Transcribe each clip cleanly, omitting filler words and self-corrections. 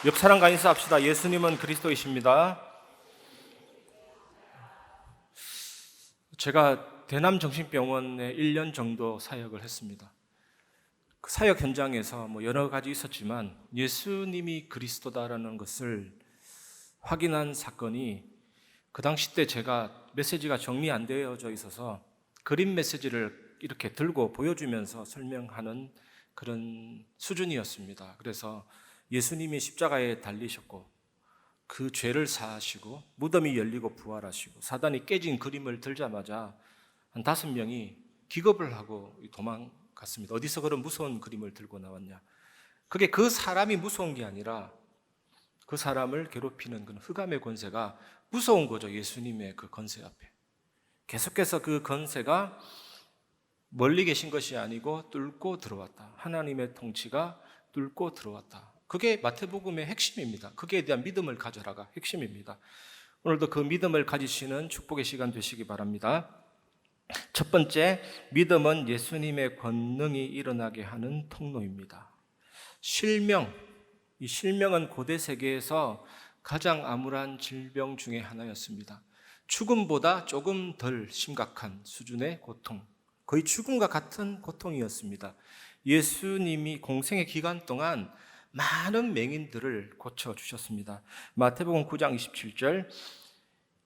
옆 사람과 인사합시다. 예수님은 그리스도이십니다. 제가 대남정신병원에 1년 정도 사역을 했습니다. 그 사역 현장에서 여러 가지 있었지만 예수님이 그리스도다라는 것을 확인한 사건이, 그 당시 때 제가 메시지가 정리 안 되어져 있어서 그림 메시지를 이렇게 들고 보여주면서 설명하는 그런 수준이었습니다. 그래서 예수님이 십자가에 달리셨고 그 죄를 사하시고 무덤이 열리고 부활하시고 사단이 깨진 그림을 들자마자 한 5명이 기겁을 하고 도망갔습니다. 어디서 그런 무서운 그림을 들고 나왔냐. 그게 그 사람이 무서운 게 아니라 그 사람을 괴롭히는 그 흑암의 권세가 무서운 거죠. 예수님의 그 권세 앞에. 계속해서 그 권세가 멀리 계신 것이 아니고 뚫고 들어왔다. 하나님의 통치가 뚫고 들어왔다. 그게 마태복음의 핵심입니다. 거기에 대한 믿음을 가져라가 핵심입니다. 오늘도 그 믿음을 가지시는 축복의 시간 되시기 바랍니다. 첫 번째, 믿음은 예수님의 권능이 일어나게 하는 통로입니다. 실명, 이 실명은 고대 세계에서 가장 암울한 질병 중에 하나였습니다. 죽음보다 조금 덜 심각한 수준의 고통, 거의 죽음과 같은 고통이었습니다. 예수님이 공생의 기간 동안 많은 맹인들을 고쳐주셨습니다. 마태복음 9장 27절,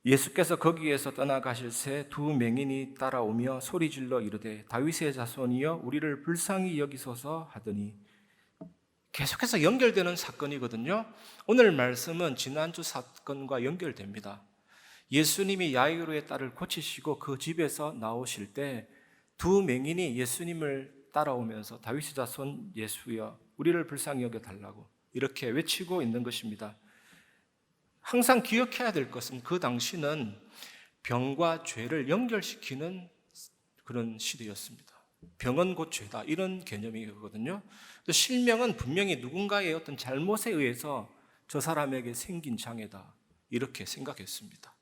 예수께서 거기에서 떠나가실 새 2 맹인이 따라오며 소리질러 이르되 다윗의 자손이여 우리를 불쌍히 여기소서 하더니, 계속해서 연결되는 사건이거든요. 오늘 말씀은 지난주 사건과 연결됩니다. 예수님이 야이로의 딸을 고치시고 그 집에서 나오실 때 2 맹인이 예수님을 따라오면서 다윗의 자손 예수여 우리를 불쌍히 여겨달라고 이렇게 외치고 있는 것입니다. 항상 기억해야 될 것은 그 당시는 병과 죄를 연결시키는 그런 시대였습니다. 병은 곧 죄다, 이런 개념이거든요. 실명은 분명히 누군가의 어떤 잘못에 의해서 저 사람에게 생긴 장애다, 이렇게 생각했습니다.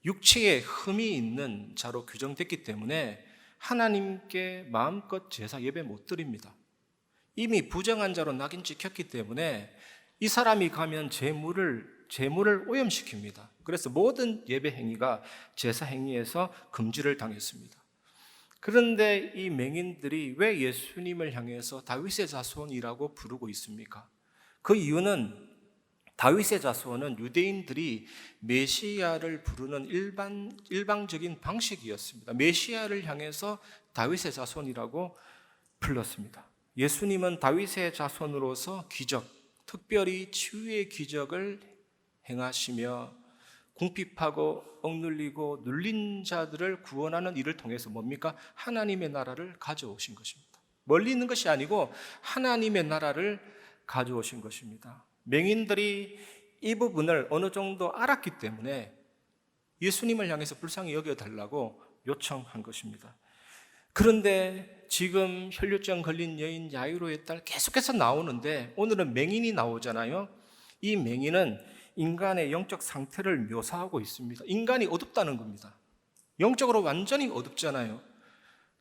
육체에 흠이 있는 자로 규정됐기 때문에 하나님께 마음껏 제사 예배 못 드립니다. 이미 부정한 자로 낙인 찍혔기 때문에 이 사람이 가면 재물을 오염시킵니다. 그래서 모든 예배 행위가 제사 행위에서 금지를 당했습니다. 그런데 이 맹인들이 왜 예수님을 향해서 다윗의 자손이라고 부르고 있습니까? 그 이유는 다윗의 자손은 유대인들이 메시아를 부르는 일방적인 방식이었습니다. 메시아를 향해서 다윗의 자손이라고 불렀습니다. 예수님은 다윗의 자손으로서 기적, 특별히 치유의 기적을 행하시며 궁핍하고 억눌리고 눌린 자들을 구원하는 일을 통해서 뭡니까? 하나님의 나라를 가져오신 것입니다. 멀리 있는 것이 아니고 하나님의 나라를 가져오신 것입니다. 맹인들이 이 부분을 어느 정도 알았기 때문에 예수님을 향해서 불쌍히 여겨달라고 요청한 것입니다. 그런데 지금 혈류증 걸린 여인 야이로의 딸 계속해서 나오는데 오늘은 맹인이 나오잖아요. 이 맹인은 인간의 영적 상태를 묘사하고 있습니다. 인간이 어둡다는 겁니다. 영적으로 완전히 어둡잖아요.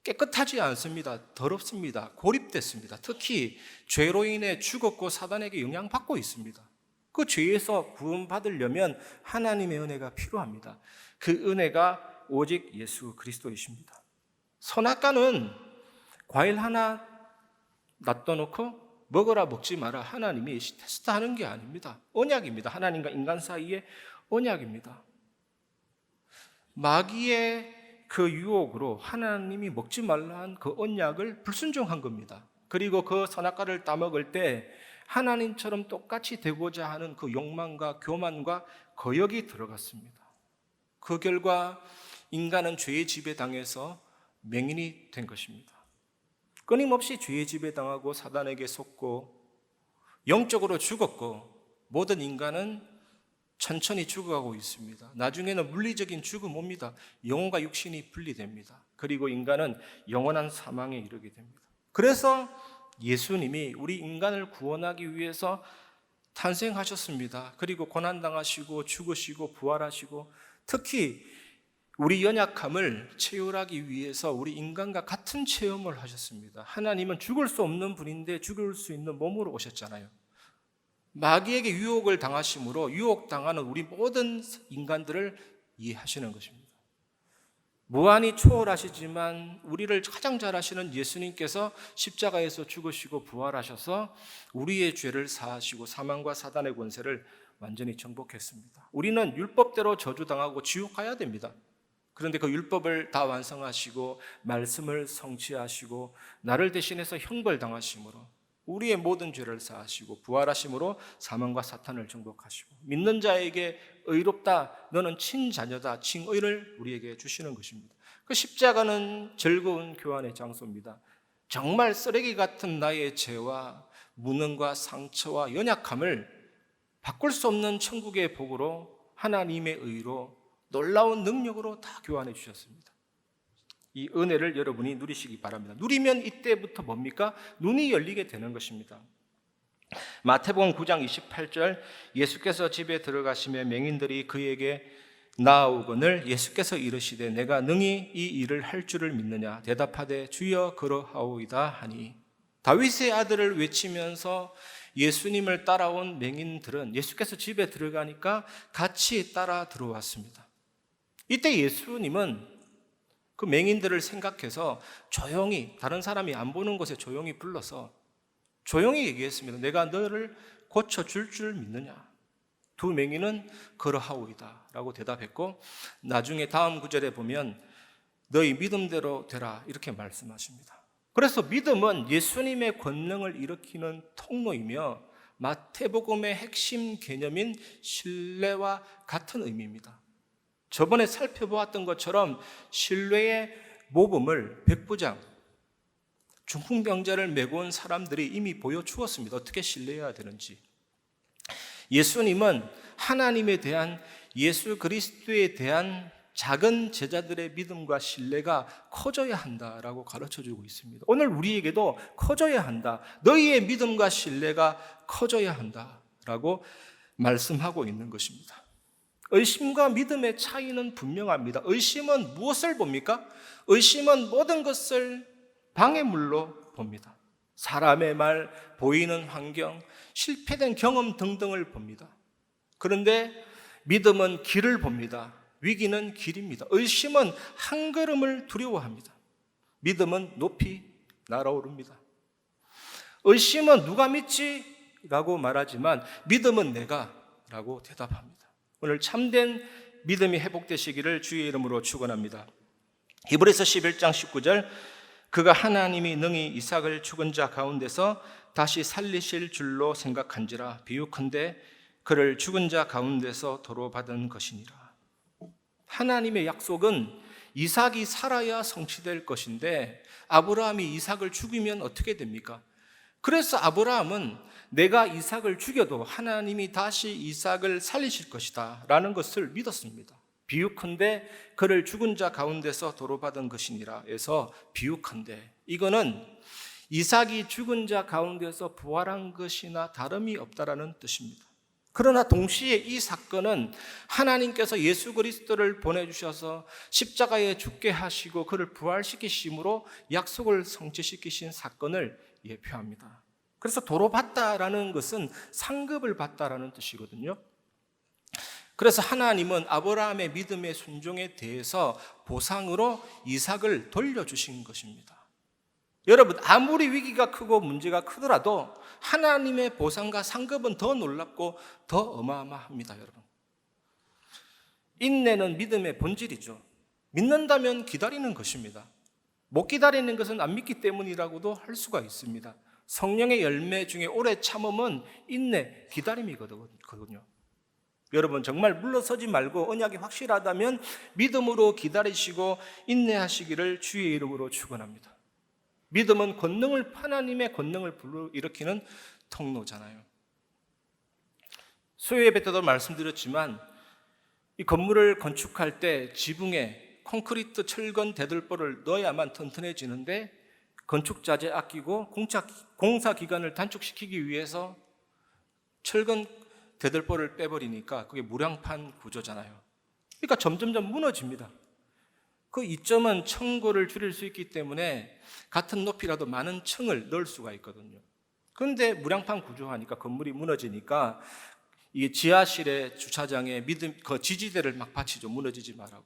깨끗하지 않습니다. 더럽습니다. 고립됐습니다. 특히 죄로 인해 죽었고 사단에게 영향받고 있습니다. 그 죄에서 구원받으려면 하나님의 은혜가 필요합니다. 그 은혜가 오직 예수 그리스도이십니다. 선악과는 과일 하나 놔둬놓고 먹어라 먹지 마라 하나님이 테스트하는 게 아닙니다. 언약입니다. 하나님과 인간 사이의 언약입니다. 마귀의 그 유혹으로 하나님이 먹지 말라 한 그 언약을 불순종한 겁니다. 그리고 그 선악과를 따먹을 때 하나님처럼 똑같이 되고자 하는 그 욕망과 교만과 거역이 들어갔습니다. 그 결과 인간은 죄의 지배당해서 맹인이 된 것입니다. 끊임없이 죄의 지배당하고 사단에게 속고 영적으로 죽었고 모든 인간은 천천히 죽어가고 있습니다. 나중에는 물리적인 죽음 옵니다. 영혼과 육신이 분리됩니다. 그리고 인간은 영원한 사망에 이르게 됩니다. 그래서 예수님이 우리 인간을 구원하기 위해서 탄생하셨습니다. 그리고 고난당하시고 죽으시고 부활하시고 특히 우리 연약함을 채울하기 위해서 우리 인간과 같은 체험을 하셨습니다. 하나님은 죽을 수 없는 분인데 죽을 수 있는 몸으로 오셨잖아요. 마귀에게 유혹을 당하심으로 유혹당하는 우리 모든 인간들을 이해하시는 것입니다. 무한히 초월하시지만 우리를 가장 잘 아시는 예수님께서 십자가에서 죽으시고 부활하셔서 우리의 죄를 사하시고 사망과 사단의 권세를 완전히 정복했습니다. 우리는 율법대로 저주당하고 지옥 가야 됩니다. 그런데 그 율법을 다 완성하시고 말씀을 성취하시고 나를 대신해서 형벌당하심으로 우리의 모든 죄를 사하시고 부활하심으로 사망과 사탄을 정복하시고 믿는 자에게 의롭다, 너는 친자녀다, 칭의를 우리에게 주시는 것입니다. 그 십자가는 즐거운 교환의 장소입니다. 정말 쓰레기 같은 나의 죄와 무능과 상처와 연약함을 바꿀 수 없는 천국의 복으로 하나님의 의로 놀라운 능력으로 다 교환해 주셨습니다. 이 은혜를 여러분이 누리시기 바랍니다. 누리면 이때부터 뭡니까? 눈이 열리게 되는 것입니다. 마태복음 9장 28절, 예수께서 집에 들어가시며 맹인들이 그에게 나아오거늘 예수께서 이르시되 내가 능히 이 일을 할 줄을 믿느냐 대답하되 주여 그러하오이다 하니, 다윗의 아들을 외치면서 예수님을 따라온 맹인들은 예수께서 집에 들어가니까 같이 따라 들어왔습니다. 이때 예수님은 그 맹인들을 생각해서 조용히, 다른 사람이 안 보는 곳에 조용히 불러서 조용히 얘기했습니다. 내가 너를 고쳐줄 줄 믿느냐? 두 맹인은 그러하오이다 라고 대답했고, 나중에 다음 구절에 보면 너희 믿음대로 되라 이렇게 말씀하십니다. 그래서 믿음은 예수님의 권능을 일으키는 통로이며 마태복음의 핵심 개념인 신뢰와 같은 의미입니다. 저번에 살펴보았던 것처럼 신뢰의 모범을 백부장, 중풍병자를 메고 온 사람들이 이미 보여주었습니다. 어떻게 신뢰해야 되는지. 예수님은 하나님에 대한, 예수 그리스도에 대한 작은 제자들의 믿음과 신뢰가 커져야 한다라고 가르쳐주고 있습니다. 오늘 우리에게도 커져야 한다. 너희의 믿음과 신뢰가 커져야 한다라고 말씀하고 있는 것입니다. 의심과 믿음의 차이는 분명합니다. 의심은 무엇을 봅니까? 의심은 모든 것을 방해물로 봅니다. 사람의 말, 보이는 환경, 실패된 경험 등등을 봅니다. 그런데 믿음은 길을 봅니다. 위기는 길입니다. 의심은 한 걸음을 두려워합니다. 믿음은 높이 날아오릅니다. 의심은 누가 믿지? 라고 말하지만 믿음은 내가 라고 대답합니다. 오늘 참된 믿음이 회복되시기를 주의 이름으로 축원합니다. 히브리서 11장 19절, 그가 하나님이 능히 이삭을 죽은 자 가운데서 다시 살리실 줄로 생각한지라 비유컨대 그를 죽은 자 가운데서 도로 받은 것이니라. 하나님의 약속은 이삭이 살아야 성취될 것인데 아브라함이 이삭을 죽이면 어떻게 됩니까? 그래서 아브라함은 내가 이삭을 죽여도 하나님이 다시 이삭을 살리실 것이다 라는 것을 믿었습니다. 비유컨대 그를 죽은 자 가운데서 도로받은 것이니라 해서 비유컨대, 이거는 이삭이 죽은 자 가운데서 부활한 것이나 다름이 없다라는 뜻입니다. 그러나 동시에 이 사건은 하나님께서 예수 그리스도를 보내주셔서 십자가에 죽게 하시고 그를 부활시키심으로 약속을 성취시키신 사건을 예표합니다. 그래서 도로 받다라는 것은 상급을 받다라는 뜻이거든요. 그래서 하나님은 아브라함의 믿음의 순종에 대해서 보상으로 이삭을 돌려주신 것입니다. 여러분, 아무리 위기가 크고 문제가 크더라도 하나님의 보상과 상급은 더 놀랍고 더 어마어마합니다. 여러분, 인내는 믿음의 본질이죠. 믿는다면 기다리는 것입니다. 못 기다리는 것은 안 믿기 때문이라고도 할 수가 있습니다. 성령의 열매 중에 오래 참음은 인내, 기다림이거든요. 여러분, 정말 물러서지 말고 언약이 확실하다면 믿음으로 기다리시고 인내하시기를 주의 이름으로 축원합니다. 믿음은 권능을, 하나님의 권능을 불러일으키는 통로잖아요. 수요 예배 때도 말씀드렸지만 이 건물을 건축할 때 지붕에 콘크리트, 철근, 대들보를 넣어야만 튼튼해지는데 건축자재 아끼고 공사 기간을 단축시키기 위해서 철근, 대들보를 빼버리니까 그게 무량판 구조잖아요. 그러니까 점점점 무너집니다. 그 이점은 층고를 줄일 수 있기 때문에 같은 높이라도 많은 층을 넣을 수가 있거든요. 그런데 무량판 구조하니까 건물이 무너지니까 이게 지하실의 주차장에 그 지지대를 막 받치죠. 무너지지 말라고.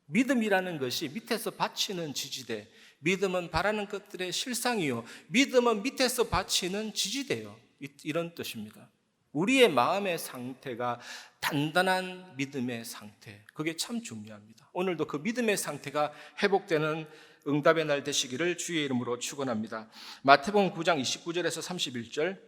믿음이라는 것이 밑에서 받치는 지지대, 믿음은 바라는 것들의 실상이요, 믿음은 밑에서 받치는 지지대요. 이런 뜻입니다. 우리의 마음의 상태가 단단한 믿음의 상태, 그게 참 중요합니다. 오늘도 그 믿음의 상태가 회복되는 응답의 날 되시기를 주의 이름으로 축원합니다. 마태복음 9장 29절에서 31절,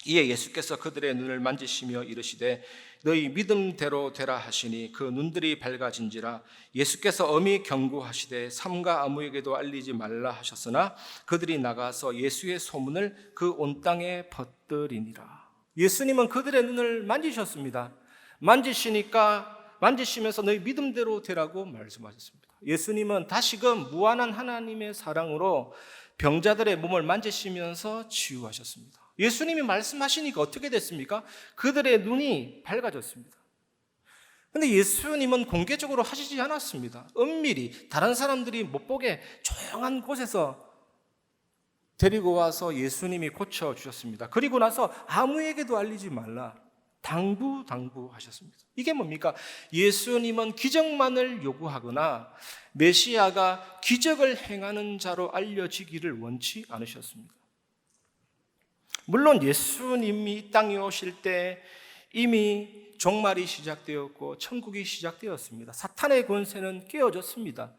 이에 예수께서 그들의 눈을 만지시며 이르시되 너희 믿음대로 되라 하시니 그 눈들이 밝아진지라. 예수께서 엄히 경고하시되 삼가 아무에게도 알리지 말라 하셨으나 그들이 나가서 예수의 소문을 그 온 땅에 퍼뜨리니라. 예수님은 그들의 눈을 만지셨습니다. 만지시면서 너희 믿음대로 되라고 말씀하셨습니다. 예수님은 다시금 무한한 하나님의 사랑으로 병자들의 몸을 만지시면서 치유하셨습니다. 예수님이 말씀하시니까 어떻게 됐습니까? 그들의 눈이 밝아졌습니다. 그런데 예수님은 공개적으로 하시지 않았습니다. 은밀히 다른 사람들이 못 보게 조용한 곳에서 데리고 와서 예수님이 고쳐주셨습니다. 그리고 나서 아무에게도 알리지 말라, 당부하셨습니다. 이게 뭡니까? 예수님은 기적만을 요구하거나 메시아가 기적을 행하는 자로 알려지기를 원치 않으셨습니다. 물론 예수님이 이 땅에 오실 때 이미 종말이 시작되었고 천국이 시작되었습니다. 사탄의 권세는 깨어졌습니다.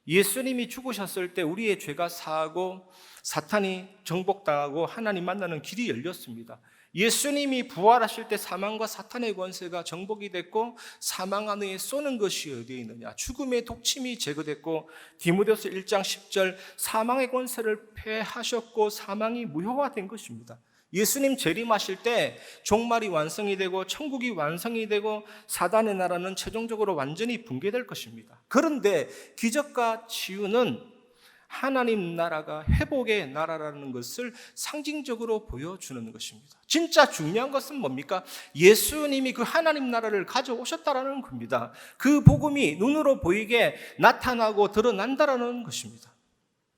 예수님이 죽으셨을 때 우리의 죄가 사하고 사탄이 정복당하고 하나님 만나는 길이 열렸습니다. 예수님이 부활하실 때 사망과 사탄의 권세가 정복이 됐고 사망 안에 쏘는 것이 어디에 있느냐? 죽음의 독침이 제거됐고 디모데후서 1장 10절 사망의 권세를 패하셨고 사망이 무효화된 것입니다. 예수님 재림하실 때 종말이 완성이 되고 천국이 완성이 되고 사단의 나라는 최종적으로 완전히 붕괴될 것입니다. 그런데 기적과 치유는 하나님 나라가 회복의 나라라는 것을 상징적으로 보여주는 것입니다. 진짜 중요한 것은 뭡니까? 예수님이 그 하나님 나라를 가져오셨다라는 겁니다. 그 복음이 눈으로 보이게 나타나고 드러난다라는 것입니다.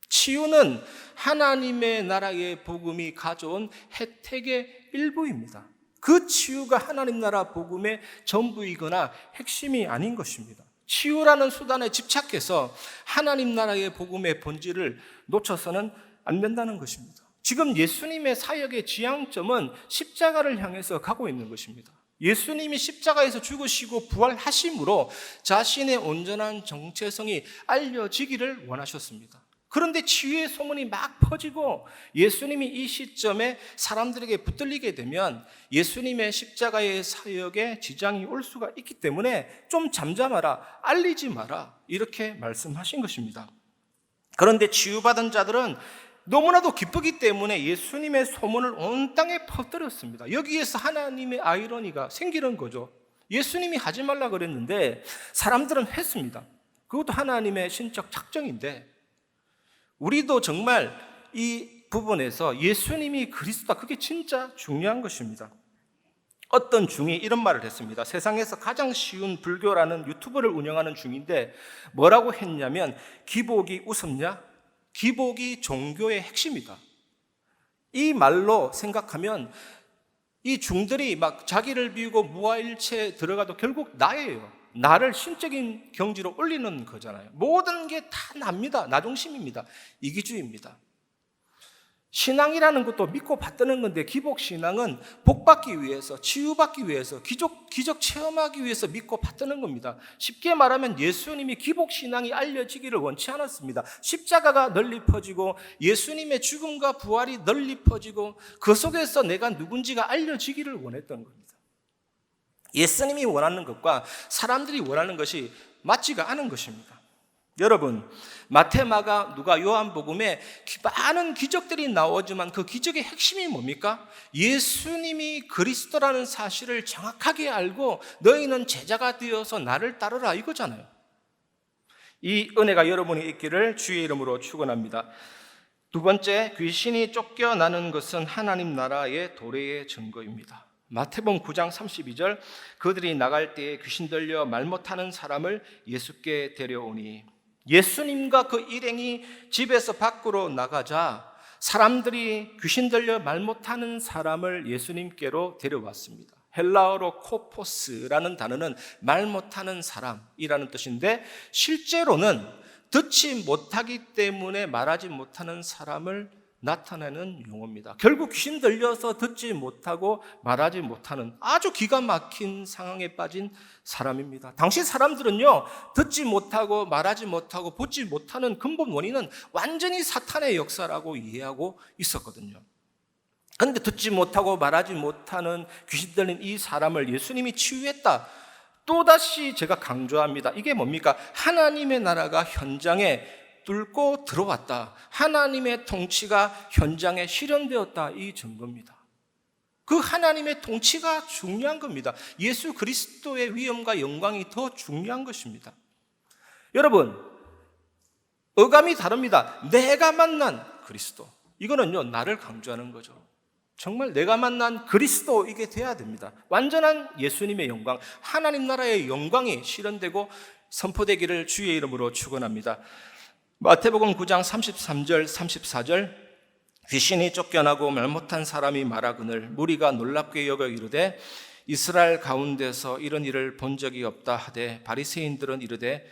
치유는 하나님의 나라의 복음이 가져온 혜택의 일부입니다. 그 치유가 하나님 나라 복음의 전부이거나 핵심이 아닌 것입니다. 치유라는 수단에 집착해서 하나님 나라의 복음의 본질을 놓쳐서는 안 된다는 것입니다. 지금 예수님의 사역의 지향점은 십자가를 향해서 가고 있는 것입니다. 예수님이 십자가에서 죽으시고 부활하심으로 자신의 온전한 정체성이 알려지기를 원하셨습니다. 그런데 치유의 소문이 막 퍼지고 예수님이 이 시점에 사람들에게 붙들리게 되면 예수님의 십자가의 사역에 지장이 올 수가 있기 때문에 좀 잠잠하라, 알리지 마라, 이렇게 말씀하신 것입니다. 그런데 치유받은 자들은 너무나도 기쁘기 때문에 예수님의 소문을 온 땅에 퍼뜨렸습니다. 여기에서 하나님의 아이러니가 생기는 거죠. 예수님이 하지 말라 그랬는데 사람들은 했습니다. 그것도 하나님의 신적 작정인데 우리도 정말 이 부분에서 예수님이 그리스도다, 그게 진짜 중요한 것입니다. 어떤 중이 이런 말을 했습니다. 세상에서 가장 쉬운 불교라는 유튜브를 운영하는 중인데 뭐라고 했냐면 기복이 우습냐? 기복이 종교의 핵심이다. 이 말로 생각하면 이 중들이 막 자기를 비우고 무아일체에 들어가도 결국 나예요. 나를 신적인 경지로 올리는 거잖아요. 모든 게 다 납니다. 나 중심입니다. 이기주의입니다. 신앙이라는 것도 믿고 받드는 건데 기복신앙은 복받기 위해서, 치유받기 위해서, 기적 체험하기 위해서 믿고 받드는 겁니다. 쉽게 말하면 예수님이 기복신앙이 알려지기를 원치 않았습니다. 십자가가 널리 퍼지고 예수님의 죽음과 부활이 널리 퍼지고 그 속에서 내가 누군지가 알려지기를 원했던 겁니다. 예수님이 원하는 것과 사람들이 원하는 것이 맞지가 않은 것입니다. 여러분, 마태, 마가, 누가, 요한복음에 많은 기적들이 나오지만 그 기적의 핵심이 뭡니까? 예수님이 그리스도라는 사실을 정확하게 알고 너희는 제자가 되어서 나를 따르라, 이거잖아요. 이 은혜가 여러분이 있기를 주의 이름으로 축원합니다. 두 번째, 귀신이 쫓겨나는 것은 하나님 나라의 도래의 증거입니다. 마태복음 9장 32절 그들이 나갈 때에 귀신 들려 말 못하는 사람을 예수께 데려오니 예수님과 그 일행이 집에서 밖으로 나가자 사람들이 귀신 들려 말 못하는 사람을 예수님께로 데려왔습니다. 헬라어로 코포스라는 단어는 말 못하는 사람이라는 뜻인데, 실제로는 듣지 못하기 때문에 말하지 못하는 사람을 나타내는 용어입니다. 결국 귀신 들려서 듣지 못하고 말하지 못하는 아주 기가 막힌 상황에 빠진 사람입니다. 당시 사람들은요, 듣지 못하고 말하지 못하고 보지 못하는 근본 원인은 완전히 사탄의 역사라고 이해하고 있었거든요. 그런데 듣지 못하고 말하지 못하는 귀신 들린 이 사람을 예수님이 치유했다. 또다시 제가 강조합니다. 이게 뭡니까? 하나님의 나라가 현장에 뚫고 들어왔다. 하나님의 통치가 현장에 실현되었다. 이 증거입니다. 그 하나님의 통치가 중요한 겁니다. 예수 그리스도의 위엄과 영광이 더 중요한 것입니다. 여러분, 어감이 다릅니다. 내가 만난 그리스도. 이거는요, 나를 강조하는 거죠. 정말 내가 만난 그리스도, 이게 돼야 됩니다. 완전한 예수님의 영광, 하나님 나라의 영광이 실현되고 선포되기를 주의 이름으로 축원합니다. 마태복음 9장 33절 34절, 귀신이 쫓겨나고 말 못한 사람이 말하거늘 무리가 놀랍게 여겨 이르되 이스라엘 가운데서 이런 일을 본 적이 없다 하되 바리새인들은 이르되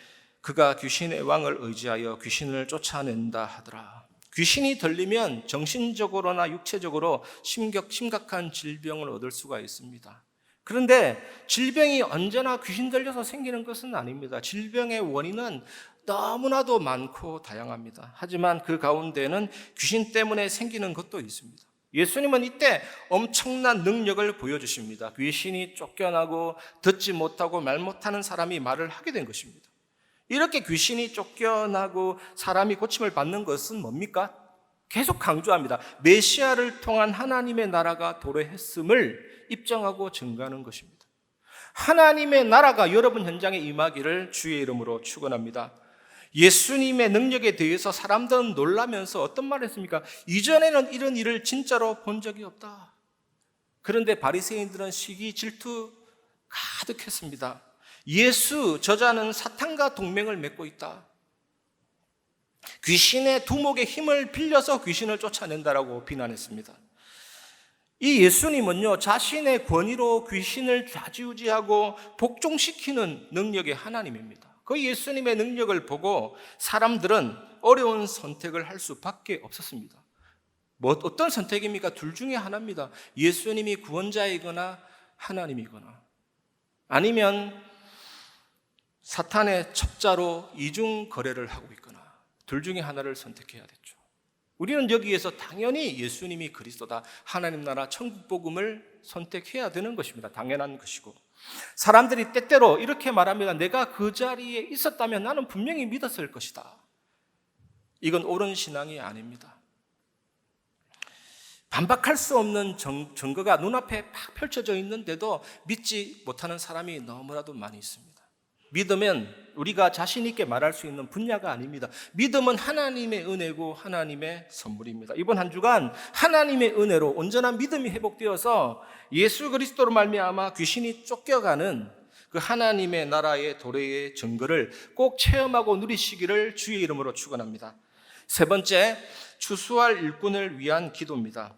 그가 귀신의 왕을 의지하여 귀신을 쫓아낸다 하더라. 귀신이 들리면 정신적으로나 육체적으로 심각한 질병을 얻을 수가 있습니다. 그런데 질병이 언제나 귀신 들려서 생기는 것은 아닙니다. 질병의 원인은 너무나도 많고 다양합니다. 하지만 그 가운데는 귀신 때문에 생기는 것도 있습니다. 예수님은 이때 엄청난 능력을 보여주십니다. 귀신이 쫓겨나고 듣지 못하고 말 못하는 사람이 말을 하게 된 것입니다. 이렇게 귀신이 쫓겨나고 사람이 고침을 받는 것은 뭡니까? 계속 강조합니다. 메시아를 통한 하나님의 나라가 도래했음을 입증하고 증거하는 것입니다. 하나님의 나라가 여러분 현장에 임하기를 주의 이름으로 축원합니다. 예수님의 능력에 대해서 사람들은 놀라면서 어떤 말을 했습니까? 이전에는 이런 일을 진짜로 본 적이 없다. 그런데 바리새인들은 시기 질투 가득했습니다. 예수 저자는 사탄과 동맹을 맺고 있다. 귀신의 두목의 힘을 빌려서 귀신을 쫓아낸다라고 비난했습니다. 이 예수님은요, 자신의 권위로 귀신을 좌지우지하고 복종시키는 능력의 하나님입니다. 그 예수님의 능력을 보고 사람들은 어려운 선택을 할 수밖에 없었습니다. 어떤 선택입니까? 둘 중에 하나입니다. 예수님이 구원자이거나 하나님이거나, 아니면 사탄의 첩자로 이중 거래를 하고 있거나, 둘 중에 하나를 선택해야 됐죠. 우리는 여기에서 당연히 예수님이 그리스도다, 하나님 나라 천국 복음을 선택해야 되는 것입니다. 당연한 것이고, 사람들이 때때로 이렇게 말합니다. 내가 그 자리에 있었다면 나는 분명히 믿었을 것이다. 이건 옳은 신앙이 아닙니다. 반박할 수 없는 증거가 눈앞에 팍 펼쳐져 있는데도 믿지 못하는 사람이 너무나도 많이 있습니다. 믿음은 우리가 자신 있게 말할 수 있는 분야가 아닙니다. 믿음은 하나님의 은혜고 하나님의 선물입니다. 이번 한 주간 하나님의 은혜로 온전한 믿음이 회복되어서 예수 그리스도로 말미암아 귀신이 쫓겨가는 그 하나님의 나라의 도래의 증거를 꼭 체험하고 누리시기를 주의 이름으로 축원합니다. 세 번째, 추수할 일꾼을 위한 기도입니다.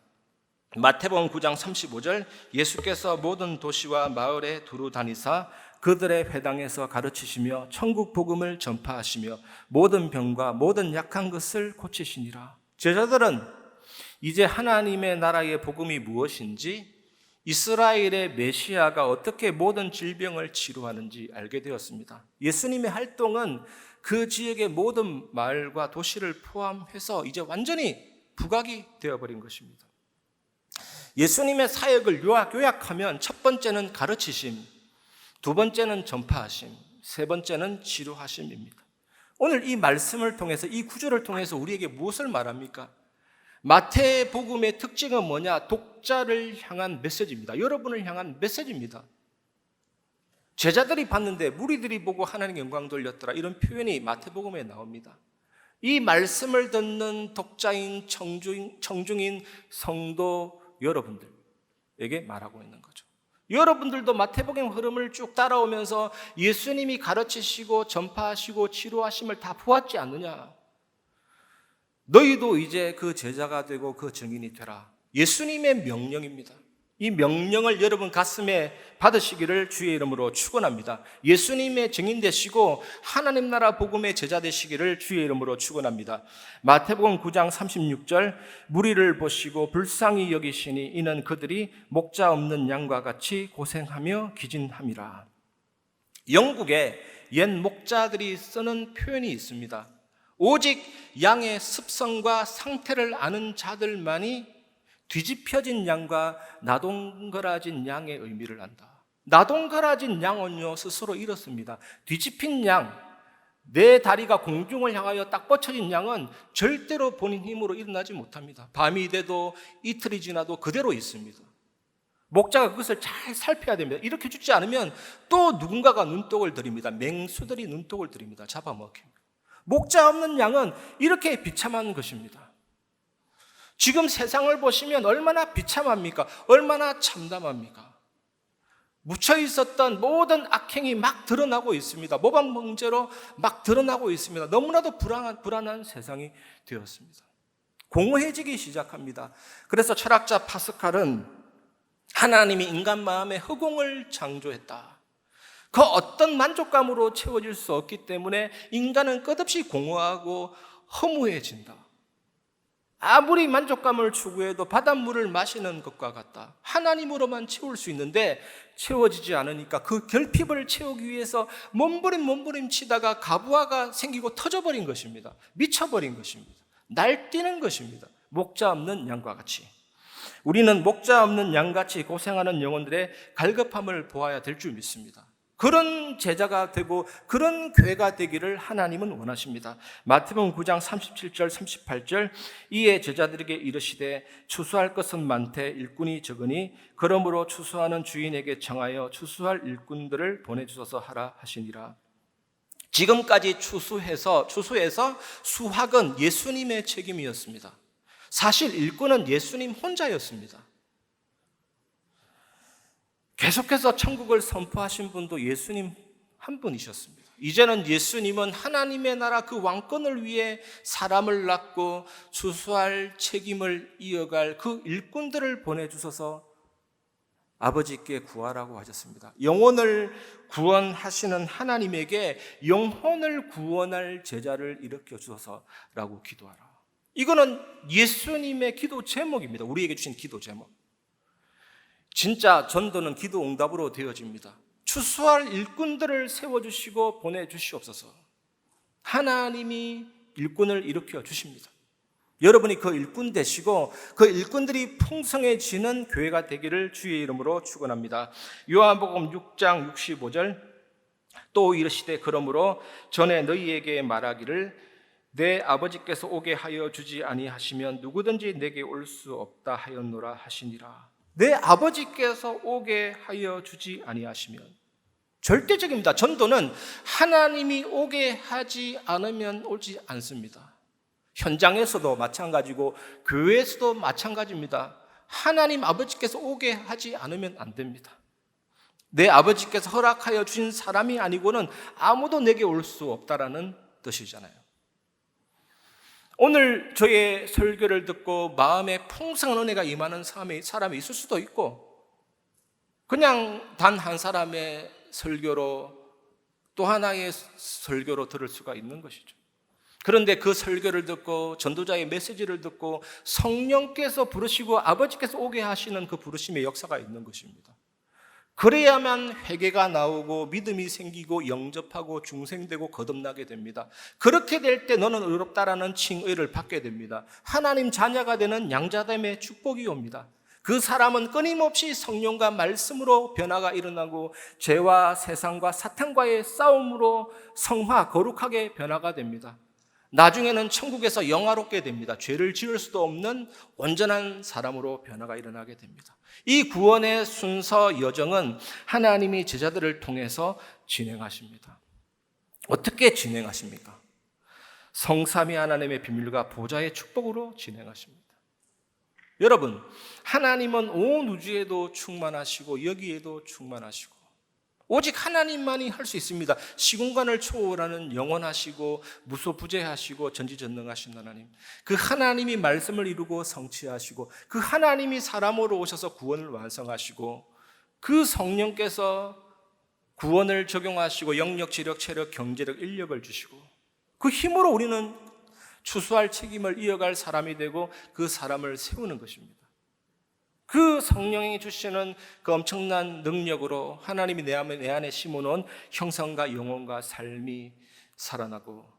마태복음 9장 35절, 예수께서 모든 도시와 마을에 두루 다니사 그들의 회당에서 가르치시며 천국 복음을 전파하시며 모든 병과 모든 약한 것을 고치시니라. 제자들은 이제 하나님의 나라의 복음이 무엇인지, 이스라엘의 메시아가 어떻게 모든 질병을 치료하는지 알게 되었습니다. 예수님의 활동은 그 지역의 모든 마을과 도시를 포함해서 이제 완전히 부각이 되어버린 것입니다. 예수님의 사역을 요약하면 첫 번째는 가르치심, 두 번째는 전파하심, 세 번째는 치료하심입니다. 오늘 이 말씀을 통해서, 이 구절을 통해서 우리에게 무엇을 말합니까? 마태복음의 특징은 뭐냐? 독자를 향한 메시지입니다. 여러분을 향한 메시지입니다. 제자들이 봤는데 무리들이 보고 하나님 영광 돌렸더라, 이런 표현이 마태복음에 나옵니다. 이 말씀을 듣는 독자인 청중인 성도 여러분들에게 말하고 있는 거죠. 여러분들도 마태복음 흐름을 쭉 따라오면서 예수님이 가르치시고 전파하시고 치료하심을 다 보았지 않느냐? 너희도 이제 그 제자가 되고 그 증인이 되라. 예수님의 명령입니다. 이 명령을 여러분 가슴에 받으시기를 주의 이름으로 축원합니다. 예수님의 증인 되시고 하나님 나라 복음의 제자 되시기를 주의 이름으로 축원합니다. 마태복음 9장 36절, 무리를 보시고 불쌍히 여기시니 이는 그들이 목자 없는 양과 같이 고생하며 기진함이라. 영국에 옛 목자들이 쓰는 표현이 있습니다. 오직 양의 습성과 상태를 아는 자들만이 뒤집혀진 양과 나동거라진 양의 의미를 안다. 나동거라진 양은요 스스로 이렇습니다. 뒤집힌 양, 내 다리가 공중을 향하여 딱 뻗쳐진 양은 절대로 본인 힘으로 일어나지 못합니다. 밤이 돼도 이틀이 지나도 그대로 있습니다. 목자가 그것을 잘 살펴야 됩니다. 이렇게 주지 않으면 또 누군가가 눈독을 들입니다. 맹수들이 눈독을 들입니다. 잡아먹힙니다. 목자 없는 양은 이렇게 비참한 것입니다. 지금 세상을 보시면 얼마나 비참합니까? 얼마나 참담합니까? 묻혀 있었던 모든 악행이 막 드러나고 있습니다. 모방 문제로 막 드러나고 있습니다. 너무나도 불안한 세상이 되었습니다. 공허해지기 시작합니다. 그래서 철학자 파스칼은 하나님이 인간 마음에 허공을 창조했다. 그 어떤 만족감으로 채워질 수 없기 때문에 인간은 끝없이 공허하고 허무해진다. 아무리 만족감을 추구해도 바닷물을 마시는 것과 같다. 하나님으로만 채울 수 있는데 채워지지 않으니까 그 결핍을 채우기 위해서 몸부림 치다가 가부화가 생기고 터져버린 것입니다. 미쳐버린 것입니다. 날뛰는 것입니다. 목자 없는 양과 같이. 우리는 목자 없는 양같이 고생하는 영혼들의 갈급함을 보아야 될 줄 믿습니다. 그런 제자가 되고 그런 교회가 되기를 하나님은 원하십니다. 마태복음 9장 37절 38절, 이에 제자들에게 이르시되 추수할 것은 많되 일꾼이 적으니 그러므로 추수하는 주인에게 청하여 추수할 일꾼들을 보내주소서 하라 하시니라. 지금까지 추수해서 수확은 예수님의 책임이었습니다. 사실 일꾼은 예수님 혼자였습니다. 계속해서 천국을 선포하신 분도 예수님 한 분이셨습니다. 이제는 예수님은 하나님의 나라 그 왕권을 위해 사람을 낳고 추수할 책임을 이어갈 그 일꾼들을 보내주셔서 아버지께 구하라고 하셨습니다. 영혼을 구원하시는 하나님에게 영혼을 구원할 제자를 일으켜 주소서라고 기도하라. 이거는 예수님의 기도 제목입니다. 우리에게 주신 기도 제목. 진짜 전도는 기도 응답으로 되어집니다. 추수할 일꾼들을 세워주시고 보내주시옵소서. 하나님이 일꾼을 일으켜 주십니다. 여러분이 그 일꾼 되시고 그 일꾼들이 풍성해지는 교회가 되기를 주의 이름으로 축원합니다. 요한복음 6장 65절, 또 이르시되 그러므로 전에 너희에게 말하기를 내 아버지께서 오게 하여 주지 아니하시면 누구든지 내게 올 수 없다 하였노라 하시니라. 내 아버지께서 오게 하여 주지 아니하시면, 절대적입니다. 전도는 하나님이 오게 하지 않으면 오지 않습니다. 현장에서도 마찬가지고 교회에서도 마찬가지입니다. 하나님 아버지께서 오게 하지 않으면 안 됩니다. 내 아버지께서 허락하여 주신 사람이 아니고는 아무도 내게 올 수 없다라는 뜻이잖아요. 오늘 저의 설교를 듣고 마음에 풍성한 은혜가 임하는 사람이 있을 수도 있고, 그냥 단 한 사람의 설교로 또 하나의 설교로 들을 수가 있는 것이죠. 그런데 그 설교를 듣고 전도자의 메시지를 듣고 성령께서 부르시고 아버지께서 오게 하시는 그 부르심의 역사가 있는 것입니다. 그래야만 회개가 나오고 믿음이 생기고 영접하고 중생되고 거듭나게 됩니다. 그렇게 될 때 너는 의롭다라는 칭의를 받게 됩니다. 하나님 자녀가 되는 양자됨의 축복이 옵니다. 그 사람은 끊임없이 성령과 말씀으로 변화가 일어나고 죄와 세상과 사탄과의 싸움으로 성화, 거룩하게 변화가 됩니다. 나중에는 천국에서 영화롭게 됩니다. 죄를 지을 수도 없는 온전한 사람으로 변화가 일어나게 됩니다. 이 구원의 순서 여정은 하나님이 제자들을 통해서 진행하십니다. 어떻게 진행하십니까? 성삼위 하나님의 비밀과 보좌의 축복으로 진행하십니다. 여러분, 하나님은 온 우주에도 충만하시고 여기에도 충만하시고 오직 하나님만이 할 수 있습니다. 시공간을 초월하는 영원하시고 무소부재하시고 전지전능하신 하나님, 그 하나님이 말씀을 이루고 성취하시고 그 하나님이 사람으로 오셔서 구원을 완성하시고 그 성령께서 구원을 적용하시고 영력, 지력, 체력, 경제력, 인력을 주시고 그 힘으로 우리는 추수할 책임을 이어갈 사람이 되고 그 사람을 세우는 것입니다. 그 성령이 주시는 그 엄청난 능력으로 하나님이 내 안에 심어놓은 형성과 영혼과 삶이 살아나고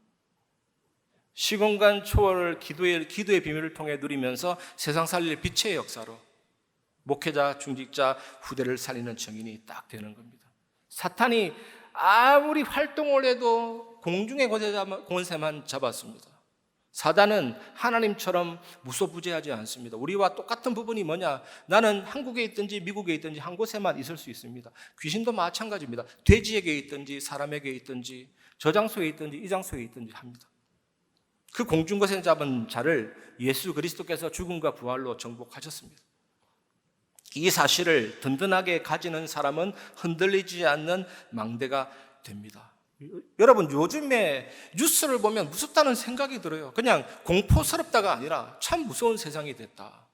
시공간 초월을 기도의 비밀을 통해 누리면서 세상 살릴 빛의 역사로 목회자, 중직자, 후대를 살리는 증인이 딱 되는 겁니다. 사탄이 아무리 활동을 해도 공중의 권세만 잡았습니다. 사단은 하나님처럼 무소부재하지 않습니다. 우리와 똑같은 부분이 뭐냐? 나는 한국에 있든지 미국에 있든지 한 곳에만 있을 수 있습니다. 귀신도 마찬가지입니다. 돼지에게 있든지 사람에게 있든지 저 장소에 있든지 이 장소에 있든지 합니다. 그 공중권세 잡은 자를 예수 그리스도께서 죽음과 부활로 정복하셨습니다. 이 사실을 든든하게 가지는 사람은 흔들리지 않는 망대가 됩니다. 여러분, 요즘에 뉴스를 보면 무섭다는 생각이 들어요. 그냥 공포스럽다가 아니라 참 무서운 세상이 됐다.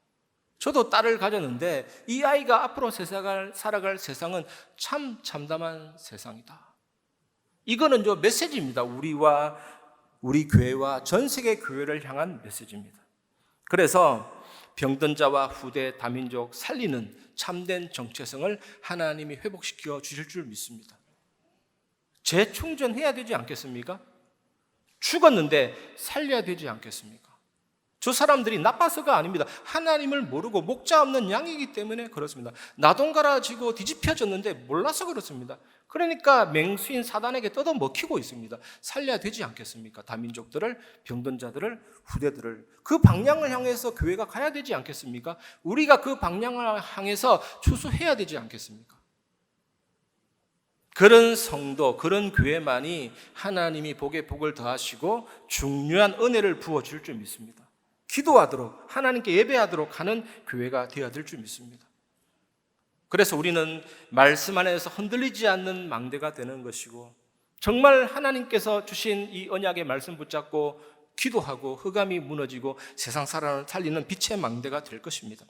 저도 딸을 가졌는데 이 아이가 앞으로 살아갈 세상은 참 참담한 세상이다. 이거는 메시지입니다. 우리 교회와 전 세계 교회를 향한 메시지입니다. 그래서 병든 자와 후대 다민족 살리는 참된 정체성을 하나님이 회복시켜 주실 줄 믿습니다. 재충전해야 되지 않겠습니까? 죽었는데 살려야 되지 않겠습니까? 저 사람들이 나빠서가 아닙니다. 하나님을 모르고 목자 없는 양이기 때문에 그렇습니다. 나동갈아지고 뒤집혀졌는데 몰라서 그렇습니다. 그러니까 맹수인 사단에게 뜯어먹히고 있습니다. 살려야 되지 않겠습니까? 다민족들을, 병든 자들을, 후대들을. 그 방향을 향해서 교회가 가야 되지 않겠습니까? 우리가 그 방향을 향해서 추수해야 되지 않겠습니까? 그런 성도, 그런 교회만이 하나님이 복에 복을 더하시고 중요한 은혜를 부어줄 줄 믿습니다. 기도하도록, 하나님께 예배하도록 하는 교회가 되어야 될 줄 믿습니다. 그래서 우리는 말씀 안에서 흔들리지 않는 망대가 되는 것이고 정말 하나님께서 주신 이 언약의 말씀 붙잡고 기도하고 흑암이 무너지고 세상 사람을 살리는 빛의 망대가 될 것입니다.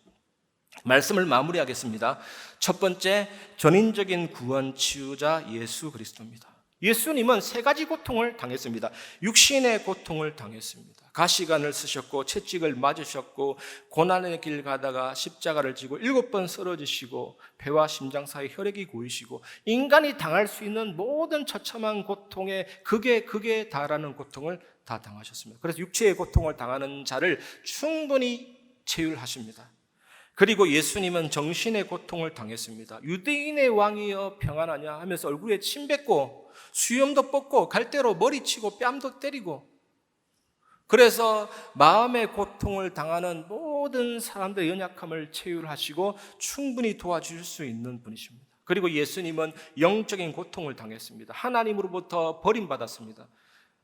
말씀을 마무리하겠습니다. 첫 번째, 전인적인 구원 치유자 예수 그리스도입니다. 예수님은 세 가지 고통을 당했습니다. 육신의 고통을 당했습니다. 가시관을 쓰셨고 채찍을 맞으셨고 고난의 길 가다가 십자가를 지고 7번 쓰러지시고 폐와 심장 사이 혈액이 고이시고 인간이 당할 수 있는 모든 처참한 고통의 극에 달하는 고통을 다 당하셨습니다. 그래서 육체의 고통을 당하는 자를 충분히 치유하십니다. 그리고 예수님은 정신의 고통을 당했습니다. 유대인의 왕이여 평안하냐 하면서 얼굴에 침 뱉고 수염도 뽑고 갈대로 머리치고 뺨도 때리고 그래서 마음의 고통을 당하는 모든 사람들의 연약함을 치유하시고 충분히 도와주실 수 있는 분이십니다. 그리고 예수님은 영적인 고통을 당했습니다. 하나님으로부터 버림받았습니다.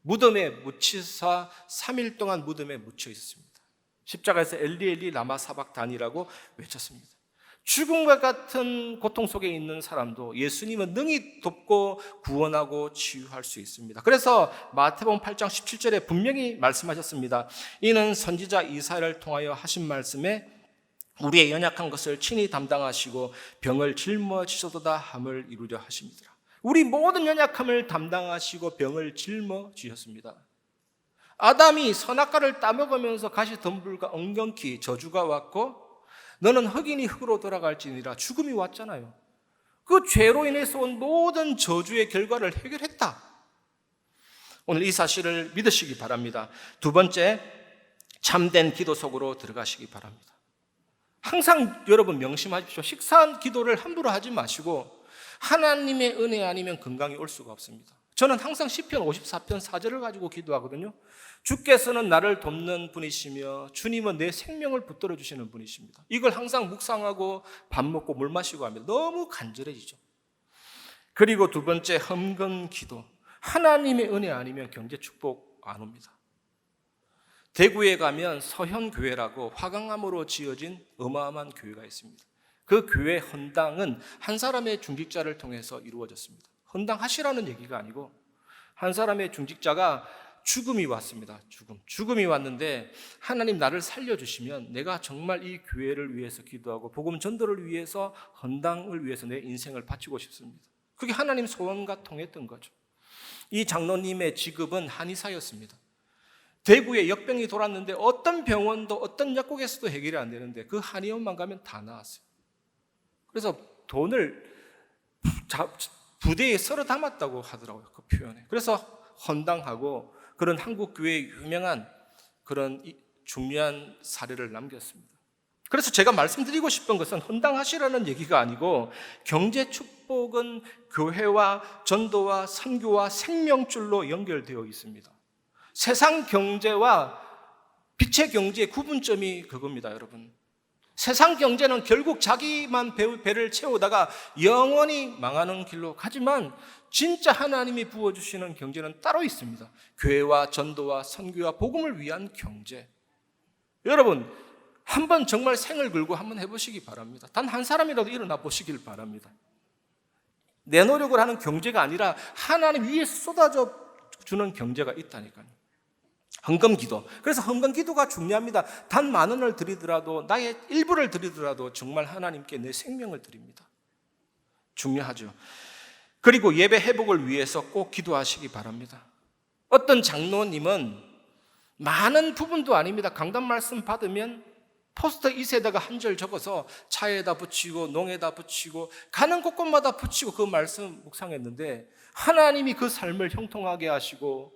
무덤에 묻히사 3일 동안 무덤에 묻혀 있었습니다. 십자가에서 엘리 엘리 라마 사박단이라고 외쳤습니다. 죽음과 같은 고통 속에 있는 사람도 예수님은 능히 돕고 구원하고 치유할 수 있습니다. 그래서 마태복음 8장 17절에 분명히 말씀하셨습니다. 이는 선지자 이사야를 통하여 하신 말씀에 우리의 연약한 것을 친히 담당하시고 병을 짊어지셔도다 함을 이루려 하십니다. 우리 모든 연약함을 담당하시고 병을 짊어지셨습니다. 아담이 선악과를 따먹으면서 가시 덤불과 엉겅퀴 저주가 왔고 너는 흑인이 흙으로 돌아갈지니라 죽음이 왔잖아요. 그 죄로 인해서 온 모든 저주의 결과를 해결했다. 오늘 이 사실을 믿으시기 바랍니다. 두 번째, 참된 기도 속으로 들어가시기 바랍니다. 항상 여러분 명심하십시오. 식사한 기도를 함부로 하지 마시고 하나님의 은혜 아니면 건강이 올 수가 없습니다. 저는 항상 시편 54편 4절을 가지고 기도하거든요. 주께서는 나를 돕는 분이시며 주님은 내 생명을 붙들어 주시는 분이십니다. 이걸 항상 묵상하고 밥 먹고 물 마시고 하면 너무 간절해지죠. 그리고 두 번째, 헌금 기도. 하나님의 은혜 아니면 경제 축복 안 옵니다. 대구에 가면 서현교회라고 화강암으로 지어진 어마어마한 교회가 있습니다. 그 교회 헌당은 한 사람의 중직자를 통해서 이루어졌습니다. 헌당하시라는 얘기가 아니고 한 사람의 중직자가 죽음이 왔습니다. 죽음이 왔는데 하나님 나를 살려주시면 내가 정말 이 교회를 위해서 기도하고 복음 전도를 위해서 헌당을 위해서 내 인생을 바치고 싶습니다. 그게 하나님 소원과 통했던 거죠. 이 장로님의 직업은 한의사였습니다. 대구에 역병이 돌았는데 어떤 병원도 어떤 약국에서도 해결이 안 되는데 그 한의원만 가면 다 나았어요. 그래서 돈을 부대에 썰어 담았다고 하더라고요. 그 표현에. 그래서 헌당하고 그런 한국 교회의 유명한 그런 중요한 사례를 남겼습니다. 그래서 제가 말씀드리고 싶은 것은 헌당하시라는 얘기가 아니고 경제 축복은 교회와 전도와 선교와 생명줄로 연결되어 있습니다. 세상 경제와 빛의 경제의 구분점이 그겁니다, 여러분. 세상 경제는 결국 자기만 배를 채우다가 영원히 망하는 길로 가지만 진짜 하나님이 부어주시는 경제는 따로 있습니다. 교회와 전도와 선교와 복음을 위한 경제. 여러분, 한번 정말 생을 걸고 한번 해보시기 바랍니다. 단 한 사람이라도 일어나 보시길 바랍니다. 내 노력을 하는 경제가 아니라 하나님 위에서 쏟아져 주는 경제가 있다니까요. 헌금기도. 그래서 헌금기도가 중요합니다. 단 10,000원을 드리더라도 나의 일부를 드리더라도 정말 하나님께 내 생명을 드립니다. 중요하죠. 그리고 예배 회복을 위해서 꼭 기도하시기 바랍니다. 어떤 장로님은 많은 부분도 아닙니다. 강단 말씀 받으면 포스터 이세다가 한 절 적어서 차에다 붙이고 농에다 붙이고 가는 곳곳마다 붙이고 그 말씀 묵상했는데 하나님이 그 삶을 형통하게 하시고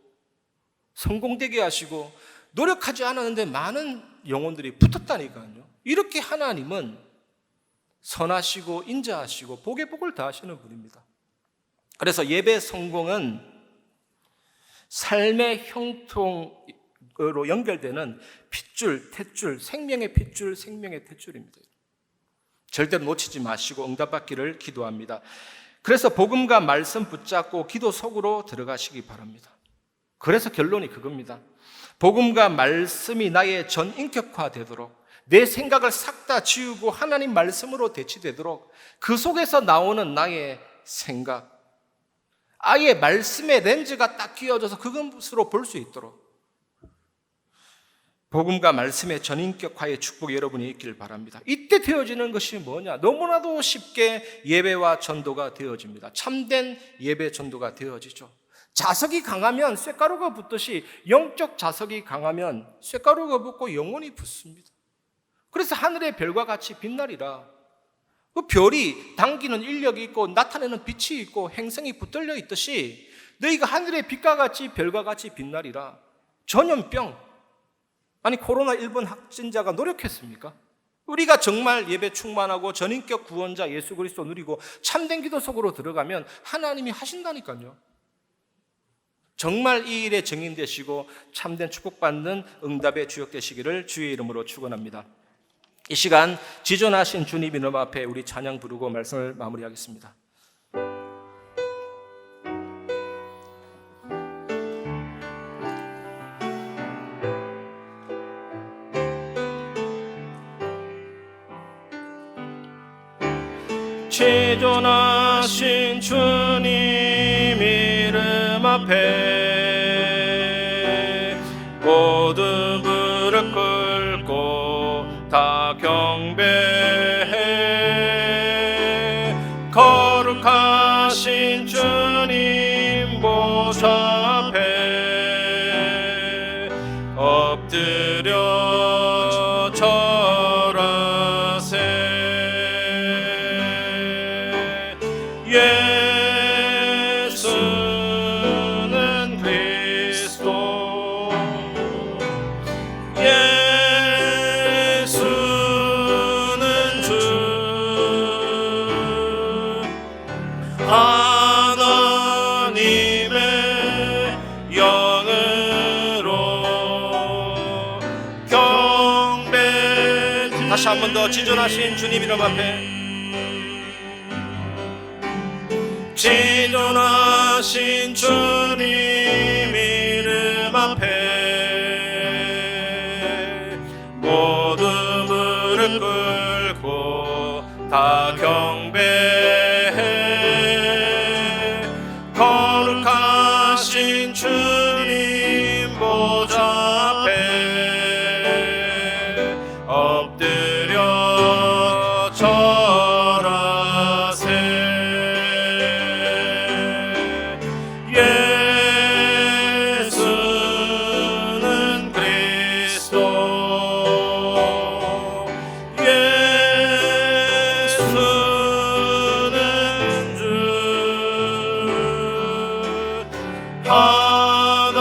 성공되게 하시고 노력하지 않았는데 많은 영혼들이 붙었다니까요. 이렇게 하나님은 선하시고 인자하시고 복에 복을 다하시는 분입니다. 그래서 예배 성공은 삶의 형통으로 연결되는 핏줄, 탯줄, 생명의 핏줄, 생명의 탯줄입니다. 절대로 놓치지 마시고 응답받기를 기도합니다. 그래서 복음과 말씀 붙잡고 기도 속으로 들어가시기 바랍니다. 그래서 결론이 그겁니다. 복음과 말씀이 나의 전인격화 되도록 내 생각을 싹 다 지우고 하나님 말씀으로 대치되도록 그 속에서 나오는 나의 생각, 아예 말씀의 렌즈가 딱 끼워져서 그것으로 볼 수 있도록 복음과 말씀의 전인격화의 축복이 여러분이 있길 바랍니다. 이때 되어지는 것이 뭐냐? 너무나도 쉽게 예배와 전도가 되어집니다. 참된 예배 전도가 되어지죠. 자석이 강하면 쇳가루가 붙듯이 영적 자석이 강하면 쇳가루가 붙고 영혼이 붙습니다. 그래서 하늘의 별과 같이 빛나리라. 그 별이 당기는 인력이 있고 나타내는 빛이 있고 행성이 붙들려 있듯이 너희가 하늘의 빛과 같이 별과 같이 빛나리라. 전염병, 아니 코로나 일본 확진자가 노력했습니까? 우리가 정말 예배 충만하고 전인격 구원자 예수 그리스도 누리고 참된 기도 속으로 들어가면 하나님이 하신다니까요. 정말 이 일에 증인되시고 참된 축복받는 응답의 주역 되시기를 주의 이름으로 축원합니다. 이 시간 지존하신 주님 이름 앞에 우리 찬양 부르고 말씀을 마무리하겠습니다. 지존하신 주님 이름 앞에 모두 무릎 꿇고 다 경배해 거룩하신 주님 보좌 앞에 엎드려 절하세. 예수는 그리스도, 예수는 주, 하나님의 영으로 경배. 다시 한 번 더 지존하신 주님 이름 앞에 지존하신 주님 이름 앞에 모두 무릎 꿇고 다 하나님의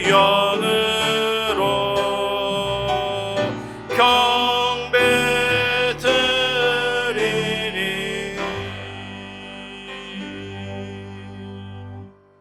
영으로